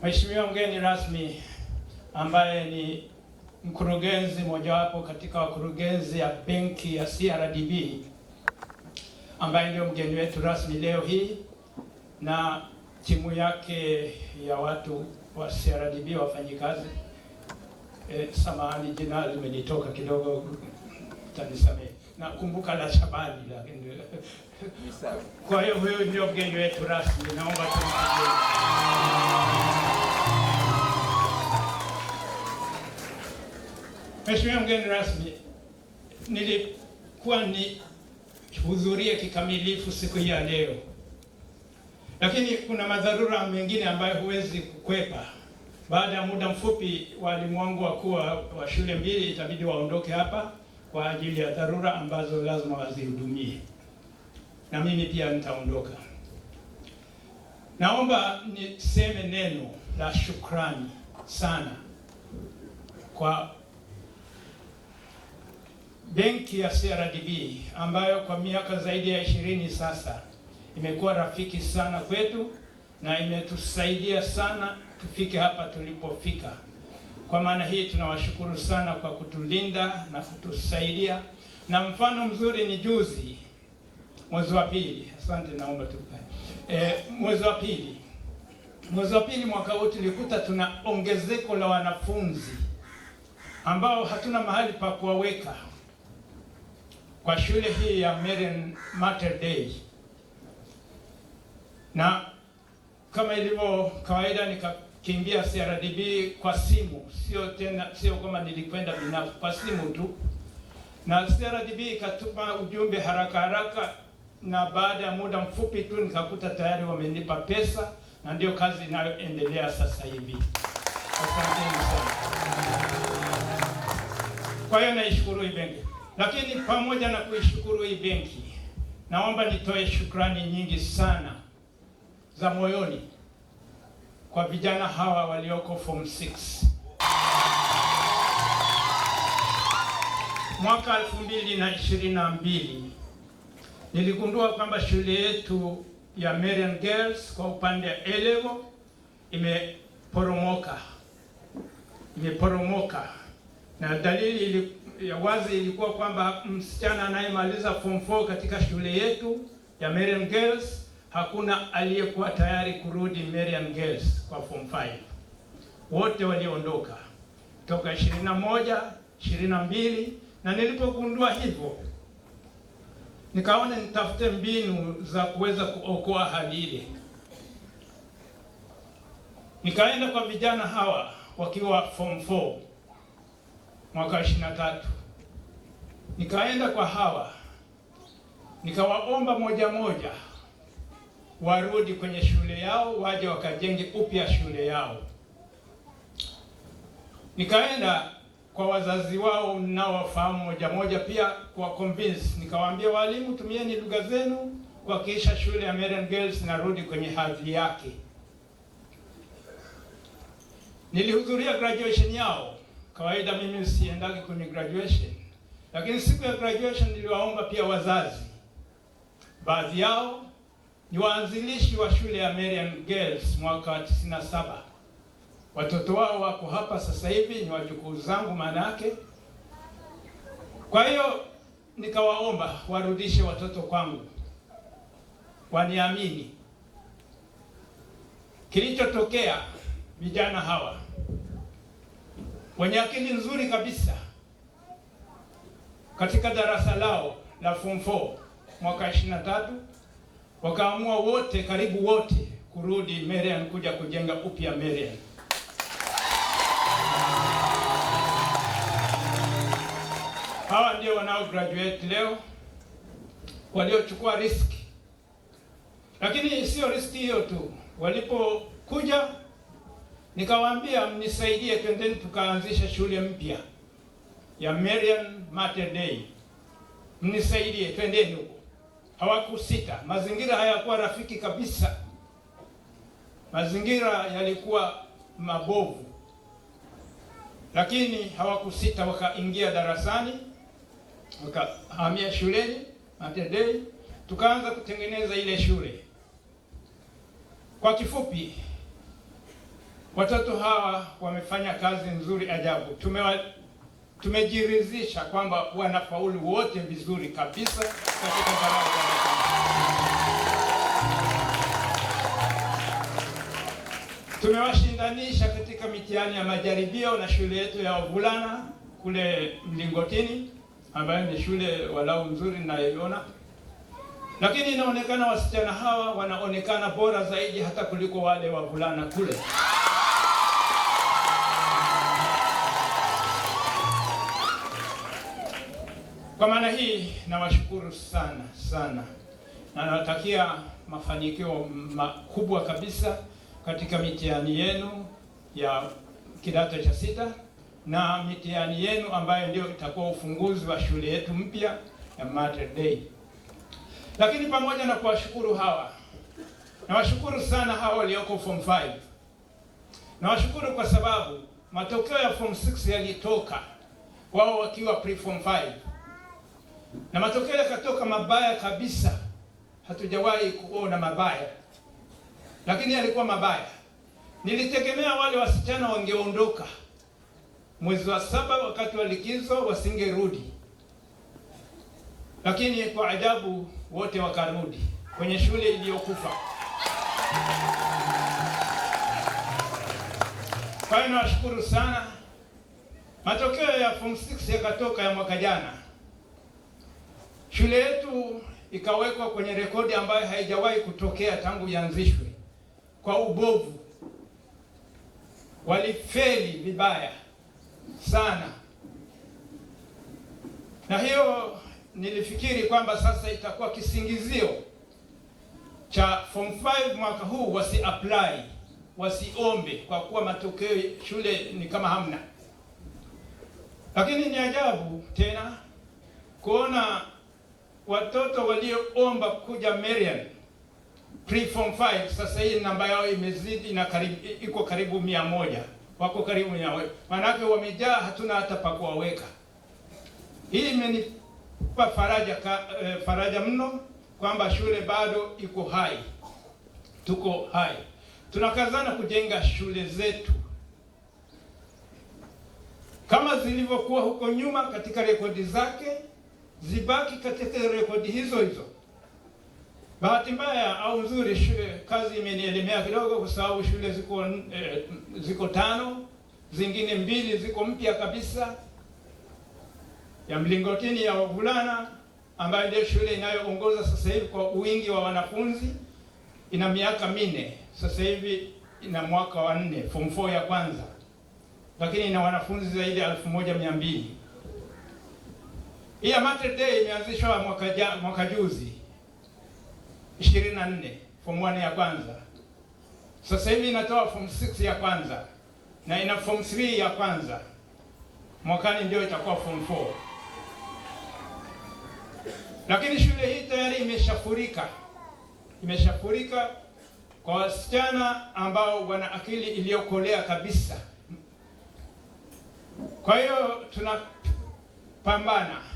Mheshimiwa mgeni rasmi ambaye ni mkurugenzi mojawapo katika wakurugenzi ya benki ya CRDB, ambaye ndio mgeni wetu rasmi leo hii, na timu yake ya watu wa CRDB wafanyikazi. Samahani, jina limenitoka kidogo, tanisamehe. Nakumbuka la Shabani, lakini kwa hiyo huyu ndio mgeni wetu rasmi. Naomba tumpigie. Mheshimiwa mgeni rasmi, nilikuwa nihudhurie kikamilifu siku hii ya leo, lakini kuna madharura mengine ambayo huwezi kukwepa. Baada ya muda mfupi, walimu wangu wakuu wa shule mbili itabidi waondoke hapa kwa ajili ya dharura ambazo lazima wazihudumie, na mimi pia nitaondoka. Naomba niseme neno la shukrani sana kwa benki ya CRDB ambayo kwa miaka zaidi ya 20 sasa imekuwa rafiki sana kwetu na imetusaidia sana tufike hapa tulipofika. Kwa maana hii tunawashukuru sana kwa kutulinda na kutusaidia, na mfano mzuri ni juzi mwezi wa pili. Asante, naomba tukae. Mwezi wa pili mwaka huu tulikuta tuna ongezeko la wanafunzi ambao hatuna mahali pa kuwaweka kwa shule hii ya Marian Mater Dei, na kama ilivyo kawaida nikakimbia CRDB kwa simu, sio kama nilikwenda binafsi, kwa simu tu, na CRDB ikatuma ujumbe haraka, na baada ya muda mfupi tu nikakuta tayari wamenipa pesa, na ndio kazi inayoendelea sasa hivi. Asanteni sana. Kwa hiyo naishukuru hii benki, lakini pamoja na kuishukuru hii benki, naomba nitoe shukrani nyingi sana za moyoni kwa vijana hawa walioko form 6. Mwaka 2022 niligundua kwamba shule yetu ya Marian Girls kwa upande ya A-level imeporomoka, na dalili ya wazi ilikuwa kwamba msichana anayemaliza form 4 katika shule yetu ya Marian Girls hakuna aliyekuwa tayari kurudi Marian Girls kwa form 5. Wote waliondoka toka 21, 22, na nilipogundua hivyo nikaona nitafute mbinu za kuweza kuokoa hali ile. Nikaenda kwa vijana hawa wakiwa form 4 mwaka 23. Nikaenda kwa hawa nikawaomba moja warudi kwenye shule yao, waje wakajenge upya shule yao. Nikaenda kwa wazazi wao ninaowafahamu moja pia kwa convince, nikawaambia walimu, tumieni lugha zenu kuhakikisha shule ya Marian Girls narudi kwenye hadhi yake. Nilihudhuria graduation yao. Kawaida mimi siendagi kwenye graduation, lakini siku ya graduation niliwaomba pia wazazi. Baadhi yao ni waanzilishi wa shule ya Marian Girls mwaka 97. Watoto wao wako hapa sasa hivi, ni wajukuu zangu maana yake. Kwa hiyo nikawaomba warudishe watoto kwangu, waniamini. Kilichotokea, vijana hawa wenye akili nzuri kabisa katika darasa lao la form 4 mwaka 23 wakaamua wote, karibu wote, kurudi Marian kuja kujenga upya Marian. Hawa ndio wanao graduate leo, waliochukua risk. Lakini sio risk hiyo tu. Walipokuja nikawaambia, mnisaidie, twendeni tukaanzisha shule mpya ya Marian Mater Dei. Mnisaidie, twendeni huko. Hawakusita. Mazingira hayakuwa rafiki kabisa. Mazingira yalikuwa mabovu. Lakini hawakusita, wakaingia darasani, wakahamia shuleni Mater Dei, tukaanza kutengeneza ile shule. Kwa kifupi, Watoto hawa wamefanya kazi nzuri ajabu. Tumejiridhisha kwamba wanafaulu wote vizuri kabisa katika darasa. Tumewashindanisha katika mitihani ya majaribio na shule yetu ya wavulana kule Mlingotini, ambayo ni shule walau nzuri ninayoiona. Lakini inaonekana wasichana hawa wanaonekana bora zaidi hata kuliko wale wavulana kule. Kwa maana hii nawashukuru sana sana, na nawatakia mafanikio makubwa kabisa katika mitihani yenu ya kidato cha 6 na mitihani yenu ambayo ndio itakuwa ufunguzi wa shule yetu mpya ya Mater Dei. Lakini pamoja na kuwashukuru hawa, nawashukuru sana hawa walioko form 5. Nawashukuru kwa sababu matokeo ya form 6 yalitoka wao wakiwa pre form 5. Na matokeo yakatoka mabaya kabisa. Hatujawahi kuona mabaya, lakini yalikuwa mabaya. Nilitegemea wale wasichana wangeondoka mwezi wa 7 wakati wa likizo, wasingerudi. Lakini kwa ajabu wote wakarudi kwenye shule iliyokufa. Kwa hiyo nawashukuru sana. Matokeo ya form 6 yakatoka ya mwaka jana. Shule yetu ikawekwa kwenye rekodi ambayo haijawahi kutokea tangu ianzishwe kwa ubovu. Walifeli vibaya sana. Na hiyo nilifikiri kwamba sasa itakuwa kisingizio cha form 5 mwaka huu wasi-apply, wasiombe, kwa kuwa matokeo shule ni kama hamna. Lakini ni ajabu tena kuona watoto walioomba kuja Marian pre form 5 sasa hii namba yao imezidi na iko karibu 100. Wako karibu 100. Maana wamejaa, hatuna hata pa kuwaweka. Hii imenipa faraja mno kwamba shule bado iko hai. Tuko hai. Tunakazana kujenga shule zetu kama zilivyokuwa huko nyuma katika rekodi zake, zibaki katika rekodi hizo hizo. Bahati mbaya au nzuri, kazi imenielemea kidogo kwa sababu shule ziko 5, zingine 2 ziko mpya kabisa. Ya Mlingotini ya wavulana ambayo ndio shule inayoongoza sasa hivi kwa wingi wa wanafunzi, ina miaka 4. Sasa hivi ina mwaka wa 4, form 4 ya kwanza. Lakini ina wanafunzi zaidi ya 1200. Hii Mater Dei imeanzishwa mwaka juzi 24, form 1 ya kwanza. Sasa hivi inatoa form 6 ya kwanza na ina form 3 ya kwanza. Mwakani ndio itakuwa form 4. Lakini shule hii tayari imeshafurika kwa wasichana ambao wana akili iliyokolea kabisa. Kwa hiyo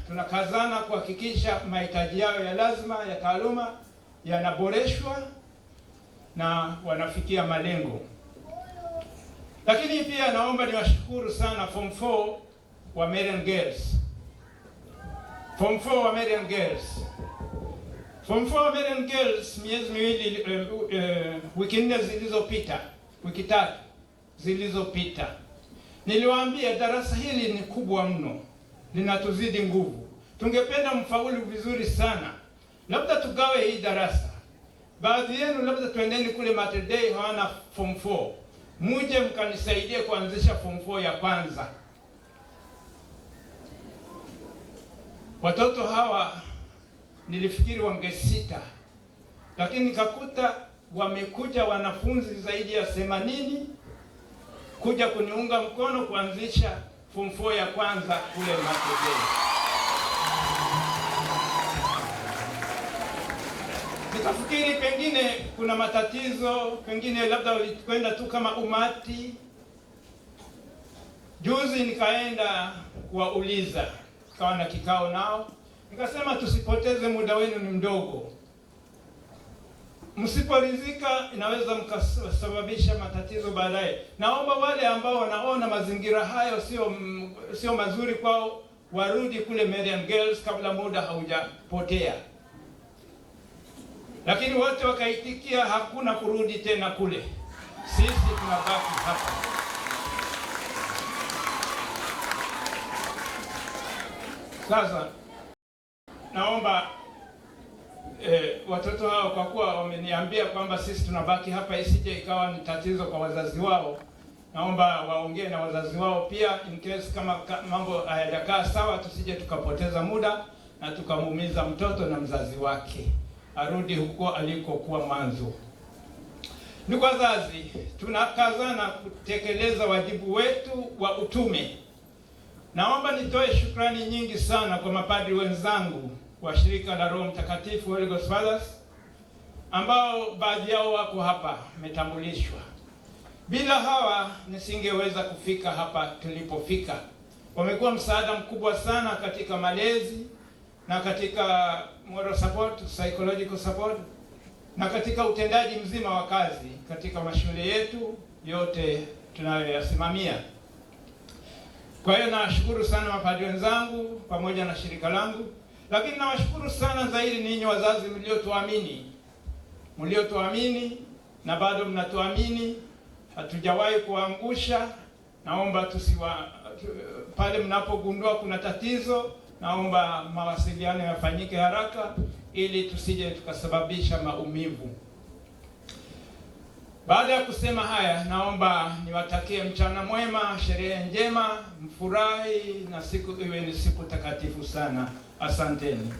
tunakazana kuhakikisha mahitaji yao ya lazima ya taaluma yanaboreshwa na wanafikia malengo. Lakini pia naomba niwashukuru sana form 4 wa Marian Girls. Form 4 wa Marian Girls. Form 4 wa Marian Girls miezi miwili, wiki 4 zilizopita, wiki 3 zilizopita, niliwaambia darasa hili ni kubwa mno, linatuzidi nguvu. Tungependa mfaulu vizuri sana. Labda tugawe hii darasa. Baadhi yenu labda tuendeni kule Mater Dei hawana form 4. Muje mkanisaidie kuanzisha form 4 ya kwanza. Watoto hawa nilifikiri wangesita, lakini nikakuta wamekuja wanafunzi zaidi ya 80 kuja kuniunga mkono kuanzisha form 4 ya kwanza kule Mater Dei. Nikafikiri pengine kuna matatizo, pengine labda walikwenda tu kama umati. Juzi nikaenda kuwauliza, kawa na kikao nao, nikasema tusipoteze muda wenu, ni mdogo. Msiporidhika inaweza mkasababisha matatizo baadaye. Naomba wale ambao wanaona mazingira hayo sio mazuri kwao warudi kule Marian Girls kabla muda haujapotea. Lakini wote wakaitikia hakuna kurudi tena kule. Sisi tunabaki hapa. Sasa naomba watoto hao, kwa kuwa wameniambia kwamba sisi tunabaki hapa, isije ikawa ni tatizo kwa wazazi wao, naomba waongee na wazazi wao pia, in case kama mambo hayajakaa sawa, tusije tukapoteza muda na tukamuumiza mtoto na mzazi wake, arudi huko alikokuwa mwanzo. Ndugu wazazi, tunakazana kutekeleza wajibu wetu wa utume. Naomba nitoe shukrani nyingi sana kwa mapadri wenzangu wa shirika la Roho Mtakatifu Holy Ghost Fathers, ambao baadhi yao wako hapa wametambulishwa. Bila hawa nisingeweza kufika hapa tulipofika. Wamekuwa msaada mkubwa sana katika malezi na katika moral support, psychological support na katika utendaji mzima wa kazi katika mashule yetu yote tunayoyasimamia. Kwa hiyo nawashukuru sana mapadri wenzangu pamoja na shirika langu, lakini nawashukuru sana zaidi ninyi wazazi mliotuamini na bado mnatuamini. Hatujawahi kuangusha. Naomba pale mnapogundua kuna tatizo, naomba mawasiliano yafanyike haraka ili tusije tukasababisha maumivu. Baada ya kusema haya, naomba niwatakie mchana mwema, sherehe njema, mfurahi na siku iwe ni siku takatifu sana. Asanteni.